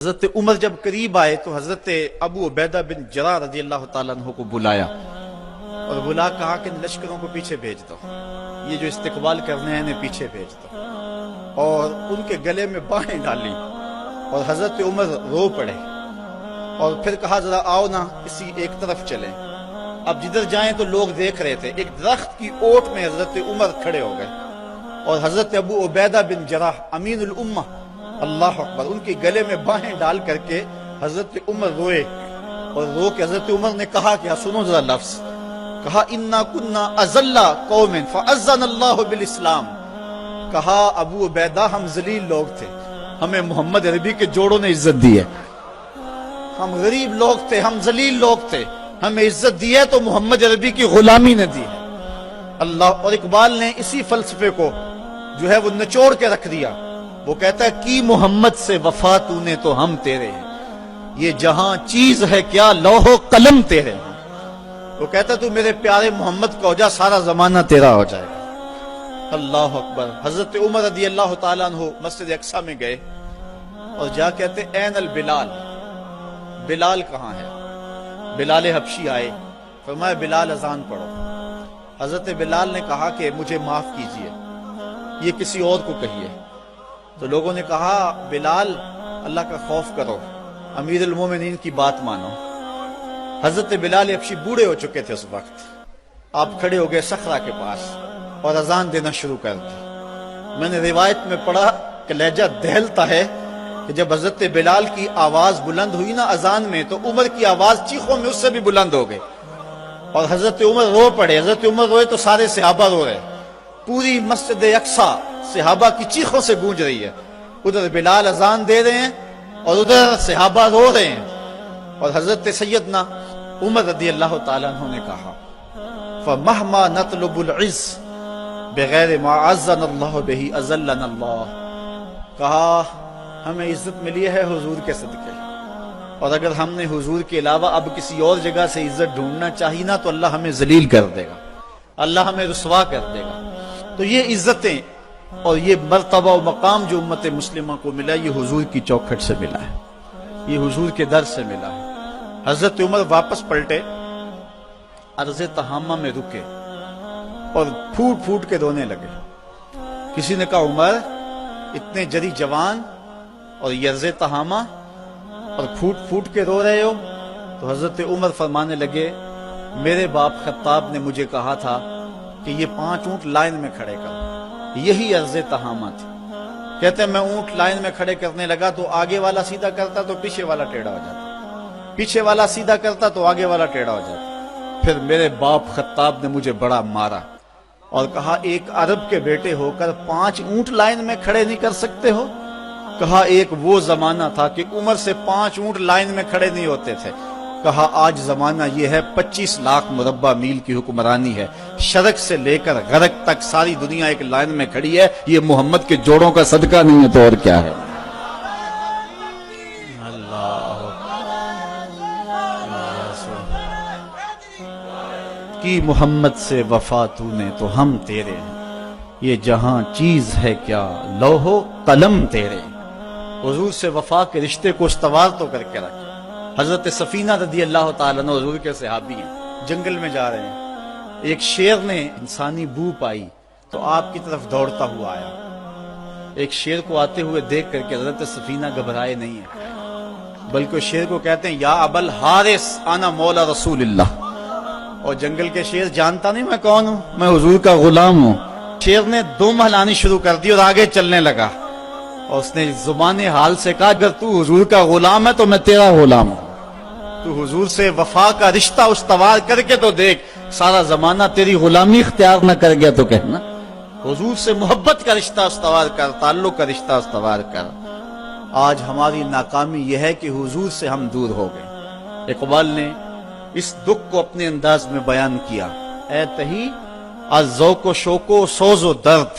حضرت عمر جب قریب آئے تو حضرت ابو عبیدہ بن جراح رضی اللہ تعالیٰ عنہ کو بلایا اور بلا کہا کہ لشکروں کو پیچھے بھیج دو، یہ جو استقبال کرنے ہیں انہیں پیچھے بھیج دو، اور ان کے گلے میں باہیں ڈالی اور حضرت عمر رو پڑے اور پھر کہا ذرا آؤ نا کسی ایک طرف چلیں۔ اب جدھر جائیں تو لوگ دیکھ رہے تھے، ایک درخت کی اوٹ میں حضرت عمر کھڑے ہو گئے اور حضرت ابو عبیدہ بن جراح امین الامہ اللہ اکبر ان کے گلے میں باہیں ڈال کر کے حضرت عمر روئے اور رو کے حضرت عمر نے کہا کہ سنو ذرا لفظ، کہا انا کنا اذل قوم فاذن اللہ بالاسلام، کہا ابو عبیدہ ہم ذلیل لوگ تھے، ہمیں محمد عربی کے جوڑوں نے عزت دی ہے، ہم غریب لوگ تھے، ہم ذلیل لوگ تھے، ہمیں عزت دی ہے تو محمد عربی کی غلامی نے دی ہے اللہ۔ اور اقبال نے اسی فلسفے کو جو ہے وہ نچوڑ کے رکھ دیا، وہ کہتا ہے کی محمد سے وفا تو نے تو ہم تیرے ہیں، یہ جہاں چیز ہے کیا لوح و قلم تیرے ہیں، وہ کہتا ہے تو میرے پیارے محمد کا ہو جا سارا زمانہ تیرا ہو جائے گا اللہ اکبر۔ حضرت عمر رضی اللہ تعالیٰ عنہ مسجد اقصی میں گئے اور جا کہتے این البلال، بلال کہاں ہے؟ بلال حبشی آئے، فرمایا بلال اذان پڑھو۔ حضرت بلال نے کہا کہ مجھے معاف کیجئے، یہ کسی اور کو کہیے۔ تو لوگوں نے کہا بلال اللہ کا خوف کرو، امیر المومنین کی بات مانو۔ حضرت بلال حبشی بوڑھے ہو چکے تھے اس وقت، آپ کھڑے ہو گئے صخرہ کے پاس اور اذان دینا شروع کر دی۔ میں نے روایت میں پڑھا کہ لہجہ دہلتا ہے کہ جب حضرت بلال کی آواز بلند ہوئی نا اذان میں تو عمر کی آواز چیخوں میں اس سے بھی بلند ہو گئی اور حضرت عمر رو پڑے۔ حضرت عمر روئے تو سارے صحابہ رو رہے، پوری مسجد اقصی صحابہ کی چیخوں سے گونج رہی ہے، ادھر بلال اذان دے رہے ہیں اور ادھر صحابہ رو رہے ہیں۔ اور حضرت سیدنا عمر رضی اللہ تعالیٰ عنہ نے کہا فَمَهْمَا نَطْلُبُ الْعِزَّ بِغَيْرِ مَا عَزَّنَا اللَّهُ بِهِ أَذَلَّنَا اللَّهُ، کہا ہمیں عزت ملی ہے حضور کے صدقے، اور اگر ہم نے حضور کے علاوہ اب کسی اور جگہ سے عزت ڈھونڈنا چاہی نا تو اللہ ہمیں ذلیل کر دے گا، اللہ ہمیں رسوا کر دے گا۔ تو یہ عزتیں اور یہ مرتبہ و مقام جو امت مسلمہ کو ملا یہ حضور کی چوکھٹ سے ملا ہے، یہ حضور کے در سے ملا ہے۔ حضرت عمر واپس پلٹے، عرض تہامہ میں رکے اور پھوٹ پھوٹ کے رونے لگے۔ کسی نے کہا عمر اتنے جری جوان اور یہ عرض تہامہ اور پھوٹ پھوٹ کے رو رہے ہو؟ تو حضرت عمر فرمانے لگے میرے باپ خطاب نے مجھے کہا تھا کہ یہ 5 اونٹ لائن میں کھڑے کر، یہی عرض تہامہ تھی۔ کہتے ہیں میں اونٹ لائن میں کھڑے کرنے لگا تو آگے والا سیدھا کرتا تو پیچھے والا ٹیڑھا ہو جاتا، پیچھے والا سیدھا کرتا تو آگے والا ٹیڑھا ہو جاتا۔ پھر میرے باپ خطاب نے مجھے بڑا مارا اور کہا ایک عرب کے بیٹے ہو کر 5 اونٹ لائن میں کھڑے نہیں کر سکتے ہو؟ کہا ایک وہ زمانہ تھا کہ عمر سے 5 اونٹ لائن میں کھڑے نہیں ہوتے تھے، کہا آج زمانہ یہ ہے 25 لاکھ مربع میل کی حکمرانی ہے، شرق سے لے کر غرب تک ساری دنیا ایک لائن میں کھڑی ہے، یہ محمد کے جوڑوں کا صدقہ نہیں ہے تو اور کیا ہے۔ کی محمد سے وفا تو نے تو ہم تیرے ہیں، یہ جہاں چیز ہے کیا لوح و قلم تیرے ہیں۔ حضور سے وفا کے رشتے کو استوار تو کر کے رکھے۔ حضرت سفینہ رضی اللہ تعالیٰ عنہ حضور کے صحابی ہیں، جنگل میں جا رہے ہیں، ایک شیر نے انسانی بو پائی تو آپ کی طرف دوڑتا ہوا آیا۔ ایک شیر کو آتے ہوئے دیکھ کر کے حضرت سفینہ گھبرائے نہیں ہیں بلکہ شیر کو کہتے ہیں یا ابا الحارث انا مولا رسول اللہ، اور جنگل کے شیر جانتا نہیں میں کون ہوں، میں حضور کا غلام ہوں۔ شیر نے دم ہلانی شروع کر دی اور آگے چلنے لگا اور اس نے زبان حال سے کہا اگر تو حضور کا غلام ہے تو میں تیرا غلام ہوں، تو حضور سے وفا کا رشتہ استوار کر کے تو دیکھ، سارا زمانہ تیری غلامی اختیار نہ کر گیا تو کہنا حضور سے محبت کا رشتہ استوار کر، تعلق کا رشتہ استوار کر۔ آج ہماری ناکامی یہ ہے کہ حضور سے ہم دور ہو گئے۔ اقبال نے اس دکھ کو اپنے انداز میں بیان کیا، اے تہی از ذوق و شوق و سوز و درد،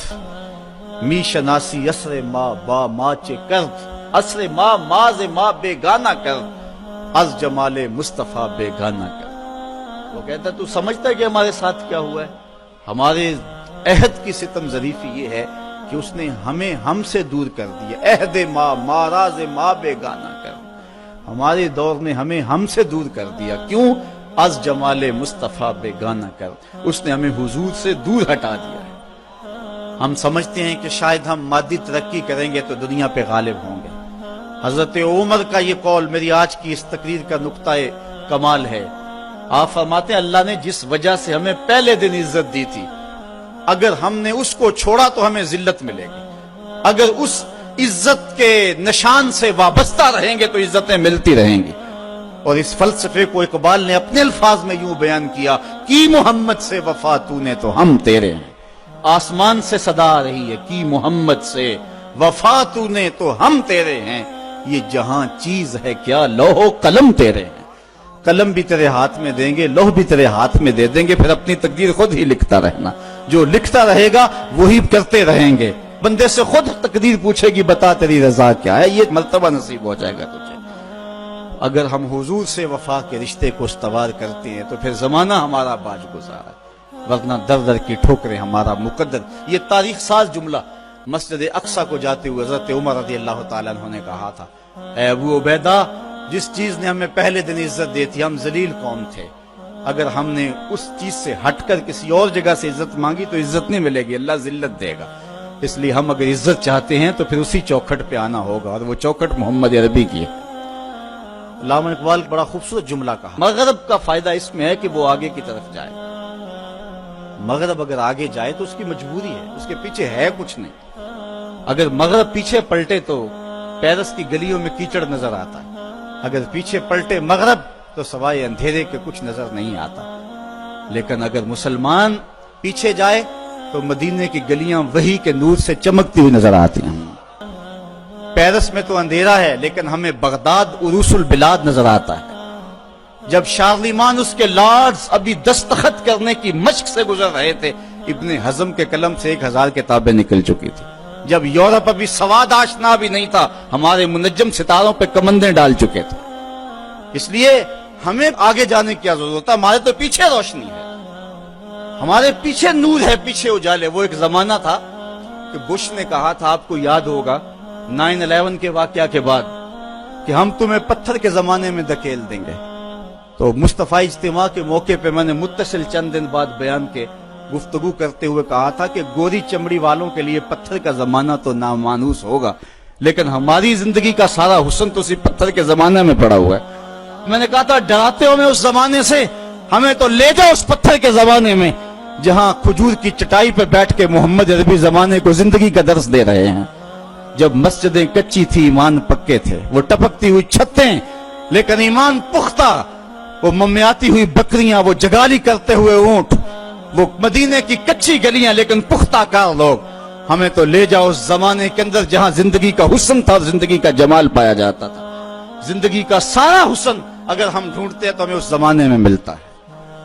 می شناسی اسر ما با ماچ کرد، اسر ما ماز ما بیگانہ کرد، از جمال مصطفیٰ بیگانہ کرد۔ وہ کہتا ہے تو سمجھتا ہے کہ ہمارے ساتھ کیا ہوا ہے؟ ہمارے عہد کی ستم ظریفی یہ ہے کہ اس نے ہمیں ہم سے دور کر دیا. عہد ماں ماراز ماں بیگانہ کر, ہمارے دور نے ہمیں ہم سے دور کر دیا. کیوں؟ از جمال مصطفیٰ بیگانہ کر, اس نے ہمیں حضور سے دور ہٹا دیا ہے. ہم سمجھتے ہیں کہ شاید ہم مادی ترقی کریں گے تو دنیا پہ غالب ہوں گے. حضرت عمر کا یہ قول میری آج کی اس تقریر کا نقطہ کمال ہے. آپ فرماتے ہیں اللہ نے جس وجہ سے ہمیں پہلے دن عزت دی تھی, اگر ہم نے اس کو چھوڑا تو ہمیں ذلت ملے گی. اگر اس عزت کے نشان سے وابستہ رہیں گے تو عزتیں ملتی رہیں گی. اور اس فلسفے کو اقبال نے اپنے الفاظ میں یوں بیان کیا, کی محمد سے وفا تو نے تو ہم تیرے ہیں. آسمان سے صدا آ رہی ہے, کی محمد سے وفا تو نے تو ہم تیرے ہیں. یہ جہاں چیز ہے کیا لوح و قلم تیرے ہیں. قلم بھی تیرے ہاتھ میں دیں گے, لوح بھی تیرے ہاتھ میں دے دیں گے, پھر اپنی تقدیر خود ہی لکھتا رہنا. جو لکھتا رہے گا وہی کرتے رہیں گے. بندے سے خود تقدیر پوچھے گی بتا تیری رضا کیا ہے, یہ مرتبہ نصیب ہو جائے گا تجھے. اگر ہم حضور سے وفا کے رشتے کو استوار کرتے ہیں تو پھر زمانہ ہمارا باج گزار ہے, ورنہ در در کی ٹھوکریں ہمارا مقدر. یہ تاریخ ساز جملہ مسجد اقصی کو جاتے ہوئے حضرت عمر رضی اللہ تعالیٰ عنہ نے کہا تھا, اے ابو عبیدہ, جس چیز نے ہمیں پہلے دن عزت دی تھی, ہم ذلیل قوم تھے. اگر ہم نے اس چیز سے ہٹ کر کسی اور جگہ سے عزت مانگی تو عزت نہیں ملے گی, اللہ ذلت دے گا. اس لیے ہم اگر عزت چاہتے ہیں تو پھر اسی چوکھٹ پہ آنا ہوگا, اور وہ چوکھٹ محمد عربی کی ہے. علامہ اقبال بڑا خوبصورت جملہ کہا, مغرب کا فائدہ اس میں ہے کہ وہ آگے کی طرف جائے. مغرب اگر آگے جائے تو اس کی مجبوری ہے, اس کے پیچھے ہے کچھ نہیں. اگر مغرب پیچھے پلٹے تو پیرس کی گلیوں میں کیچڑ نظر آتا ہے, اگر پیچھے پلٹے مغرب تو سوائے اندھیرے کے کچھ نظر نہیں آتا. لیکن اگر مسلمان پیچھے جائے تو مدینے کی گلیاں وحی کے نور سے چمکتی ہوئی نظر آتی ہیں. پیرس میں تو اندھیرا ہے لیکن ہمیں بغداد عروس البلاد نظر آتا ہے. جب شارلیمان اس کے لارڈز ابھی دستخط کرنے کی مشق سے گزر رہے تھے, ابن حزم کے قلم سے 1000 کتابیں نکل چکی تھی. جب یورپ ابھی سواد آشنا بھی نہیں تھا, ہمارے منجم ستاروں پہ کمندیں ڈال چکے تھے. اس لیے ہمیں آگے جانے کی کیا ضرورت ہے, ہمارے تو پیچھے روشنی ہے, ہمارے پیچھے نور ہے, پیچھے اجالے. وہ ایک زمانہ تھا کہ بش نے کہا تھا, آپ کو یاد ہوگا 9/11 کے واقعہ کے بعد, کہ ہم تمہیں پتھر کے زمانے میں دھکیل دیں گے. تو مصطفی اجتماع کے موقع پہ میں نے متصل چند دن بعد بیان کے گفتگو کرتے ہوئے کہا تھا کہ گوری چمڑی والوں کے لیے پتھر کا زمانہ تو نامانوس ہوگا, لیکن ہماری زندگی کا سارا حسن تو اسی پتھر کے زمانے میں پڑا ہوا ہے. میں نے کہا تھا ڈراتے ہو میں اس زمانے سے, ہمیں تو لے جاؤ اس پتھر کے زمانے میں جہاں کھجور کی چٹائی پہ بیٹھ کے محمد عربی زمانے کو زندگی کا درس دے رہے ہیں. جب مسجدیں کچی تھی ایمان پکے تھے, وہ ٹپکتی ہوئی چھتیں لیکن ایمان پختہ, وہ ممیاتی ہوئی بکریاں, وہ جگالی کرتے ہوئے اونٹ, وہ مدینے کی کچی گلیاں لیکن پختہ کار لوگ. ہمیں تو لے جاؤ اس زمانے کے اندر جہاں زندگی کا حسن تھا اور زندگی کا جمال پایا جاتا تھا. زندگی کا سارا حسن اگر ہم ڈھونڈتے ہیں تو ہمیں اس زمانے میں ملتا ہے.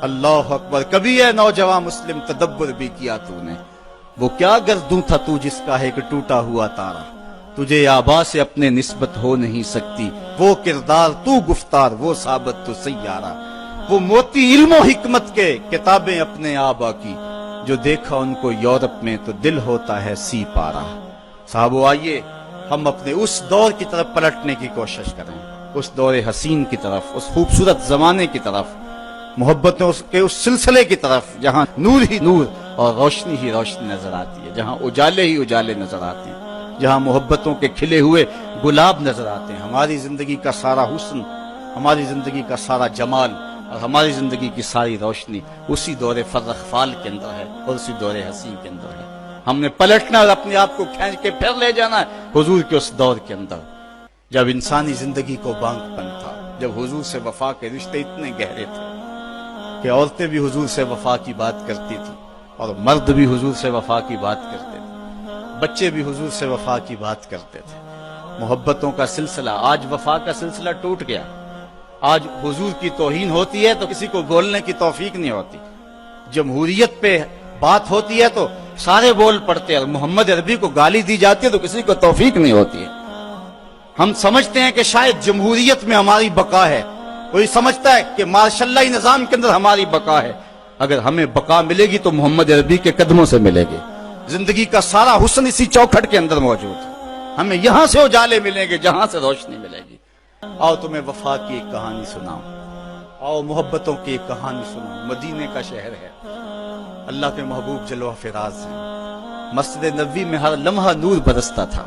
اللہ اکبر. کبھی ہے نوجوان مسلم تدبر بھی کیا تو نے, وہ کیا گردوں تھا تو جس کا ہے ایک ٹوٹا ہوا تارا. تجھے آبا سے اپنے نسبت ہو نہیں سکتی, وہ کردار تو گفتار, وہ ثابت تو سیارہ. وہ موتی علم و حکمت کے کتابیں اپنے آبا کی, جو دیکھا ان کو یورپ میں تو دل ہوتا ہے سی پارا. صاحبو آئیے ہم اپنے اس دور کی طرف پلٹنے کی کوشش کریں, اس دور حسین کی طرف, اس خوبصورت زمانے کی طرف, محبتوں کے اس سلسلے کی طرف جہاں نور ہی نور اور روشنی ہی روشنی نظر آتی ہے, جہاں اجالے ہی اجالے نظر آتے ہیں, جہاں محبتوں کے کھلے ہوئے گلاب نظر آتے ہیں. ہماری زندگی کا سارا حسن, ہماری زندگی کا سارا جمال اور ہماری زندگی کی ساری روشنی اسی دور فرخ فال کے اندر ہے اور اسی دور حسین کے اندر ہے. ہم نے پلٹنا اور اپنے آپ کو کھینچ کے پھر لے جانا ہے حضور کے اس دور کے اندر جب انسانی زندگی کو بانگ پن تھا, جب حضور سے وفا کے رشتے اتنے گہرے تھے کہ عورتیں بھی حضور سے وفا کی بات کرتی تھی اور مرد بھی حضور سے وفا کی بات کرتے تھے, بچے بھی حضور سے وفا کی بات کرتے تھے. محبتوں کا سلسلہ, آج وفا کا سلسلہ ٹوٹ گیا. آج حضور کی توہین ہوتی ہے تو کسی کو بولنے کی توفیق نہیں ہوتی. جمہوریت پہ بات ہوتی ہے تو سارے بول پڑتے ہیں, اور محمد عربی کو گالی دی جاتی ہے تو کسی کو توفیق نہیں ہوتی ہے. ہم سمجھتے ہیں کہ شاید جمہوریت میں ہماری بقا ہے, کوئی سمجھتا ہے کہ ماشاء اللہ نظام کے اندر ہماری بقا ہے. اگر ہمیں بقا ملے گی تو محمد عربی کے قدموں سے ملے گی. زندگی کا سارا حسن اسی چوکھٹ کے اندر موجود ہے. ہمیں یہاں سے اجالے ملیں گے جہاں سے روشنی ملے گی. آؤ تمہیں وفا کی ایک کہانی سناؤں, آؤ محبتوں کی ایک کہانی سناؤں. مدینے کا شہر ہے, اللہ کے محبوب جلوہ فراز ہیں. مسجد نبوی میں ہر لمحہ نور برستا تھا.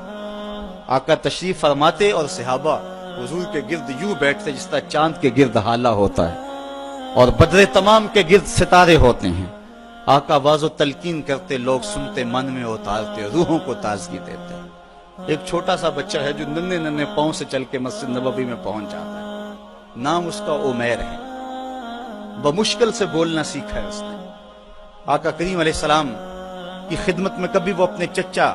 آقا تشریف فرماتے اور صحابہ حضور کے گرد یوں بیٹھتے جس طرح چاند کے گرد ہالہ ہوتا ہے اور بدر تمام کے گرد ستارے ہوتے ہیں. آقا واز و تلقین کرتے, لوگ سنتے, من میں اتارتے, روحوں کو تازگی دیتے. ایک چھوٹا سا بچہ ہے جو ننھے ننھے پاؤں سے چل کے مسجد نبوی میں پہنچ جاتا ہے. نام اس کا عمیر ہے. بمشکل سے بولنا سیکھا ہے اس نے. آقا کریم علیہ السلام کی خدمت میں کبھی وہ اپنے چچا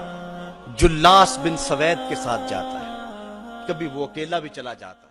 جلاس بن سوید کے ساتھ جاتا ہے, کبھی وہ اکیلا بھی چلا جاتا ہے.